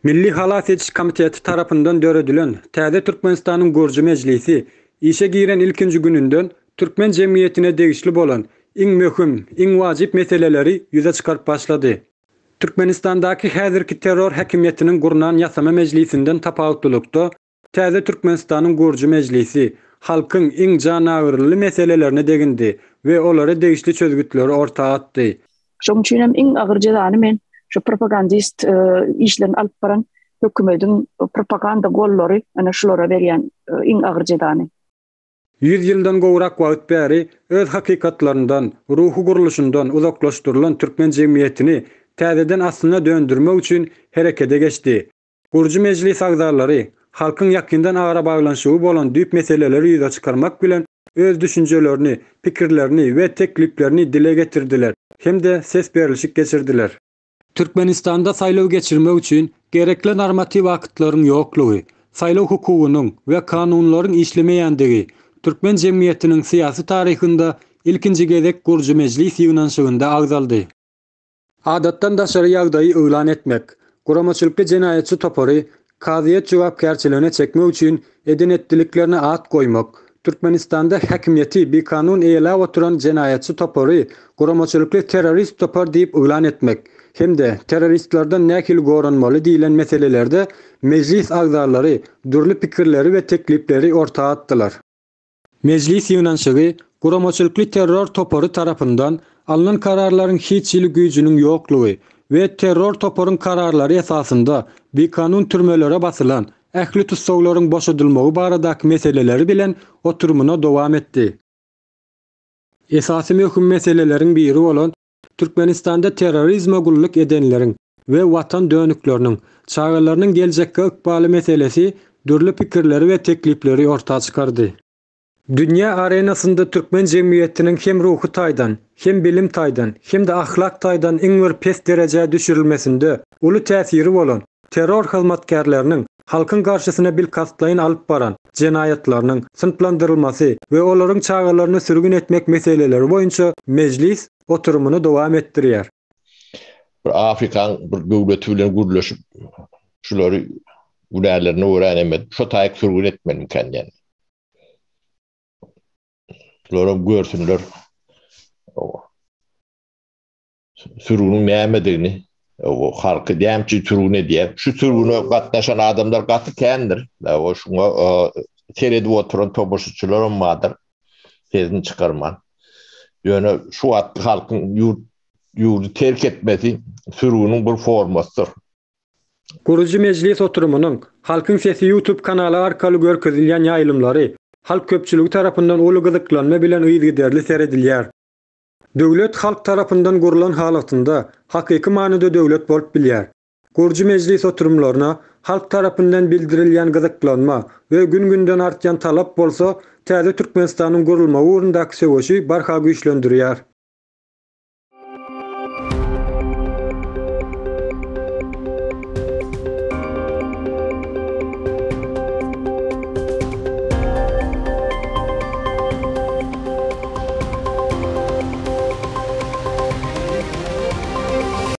Milli Halal Seçiş Komiteti tarapyndan döredilen Täze Türkmenistanyň Gurji Mejlisi işe giren ilkinji gününden Türkmen jemgyýetine degişli bolan iň möhüm, iň wajyp meseleleri ýüze çykaryp başlady. Türkmenistandaky häzirki terror häkimetiniň gurunan ýasama mejlisinden tapawutlykda Täze Türkmenistanyň Gurji Mejlisi halkyň iň janagyrly meselelerine degindi we olary degişli çözgütleri ortaga atdy. Şoň üçin hem iň agyr jazany men şu propagandist işlerini alyp baran hökümetiň propaganda gollary ana şulara berýän iň agyr jazany. 100 ýyldan gowrak wagt bäri öz hakykatlaryndan, ruhu guruluşundan uzaklaşdyrylan Türkmen jemgyýetini täzeden aslyna döndürmek üçin herekete geçdi. Gurji Mejlis agzalary halkyň ýakyndan agara baglanşygy bolan düýp meseleleri ýüze çykarmak bilen öz düşünjelerini, pikirlerini we tekliplerini dile getirdiler. Hem-de ses berilişik geçirdiler. Türkmenistanda saýlaw geçirmek üçin gerekli normativ akitlaryň ýoklugy, saýlaw hukugynyň we kanunlaryň işlemeýändigi Türkmen jemgyýetiniň syýasy taryhynda ilkinji gezek Gurji Mejlis ýygnanşygynda agzaldy. Adatdan daşary ýagdaýy öýlan etmek, guramaçylykly jenayetçi topary kaziýet jogapkärçiligine çekmek üçin edenetdiliklerine at goýmak, Türkmenistanda häkimiýeti bir kanun eýlap oturan jenayetçi topary guramaçylykly terrorist topar diýip öýlan etmek hem-de terroristlerden näkil goranmaly diýilen meselelerde mejlis agzalary dürli pikirleri we teklipleri ortaga atdylar. Mejlis ýygnanşygy guramaçylykly terror topary tarapyndan alynan kararlaryň hiççilik güýjüniň ýoklugy we terror toparyň kararlary esasynda bir kanun türmelere basylan ähli tutsaglaryň boşadylmagy baradaky meseleleri bilen oturumuna dowam etdi. Esasy möhüm meseleleriň biri bolan Türkmenistanda terrorizme gulluk edenleriň we watan dönükleriniň çağalarynyň geljekkä ykbaly meselesi dürli pikirleri we teklipleri ortaga çykardy. Dünya arenasynda Türkmen jemgyýetiniň hem ruhy taýdan, hem bilim taýdan, hem-de ahlak taýdan iň bir pes derejäge düşürilmesinde uly täsiri bolan terror hyzmatkarlarynyň halkyň garşysyna bilkastlaýyn alyp baran jenayetlarynyň sınplandyrylmasy we olaryň çağalaryny sürgün etmek meseleleri boýunça mejlis oturumunu dowam etdirýär. Bir Afrikan bir döwleti bilen gürleşip şulary ularlaryny öwrenemek, şo taýyk sürgün etmeli kendiň. Şolary görsünler. Sürgünün nämedigini, o halky dämçi sürgün edýär. Şu sürgüne gatnaşan adamlar gaty kendir. O şuňa teredi oturan tobaşçylar olmadyr. Sezini çykarman. Ýöne şu atly halkyň ýurdu terk etmesi sürgünün bir formasydyr. Gurji Mejlis oturumynyň Halkyň Sesi YouTube kanaly arkaly görkezilýän ýaýlymlary halk köpçüligi tarapyndan uly gyzyklanma bilen ýygyderli seredilýär. Döwlet halk tarapyndan gurulan halatynda hakyky manyda döwlet bolup bilýär. Gurji Mejlis oturumlaryna halk tarapyndan bildirilýän gyzyklanma we gün-günden artýan talap bolsa Täze Türkmenistanyň gurulma ugrundaky söwüşi barha güýçlendirýär.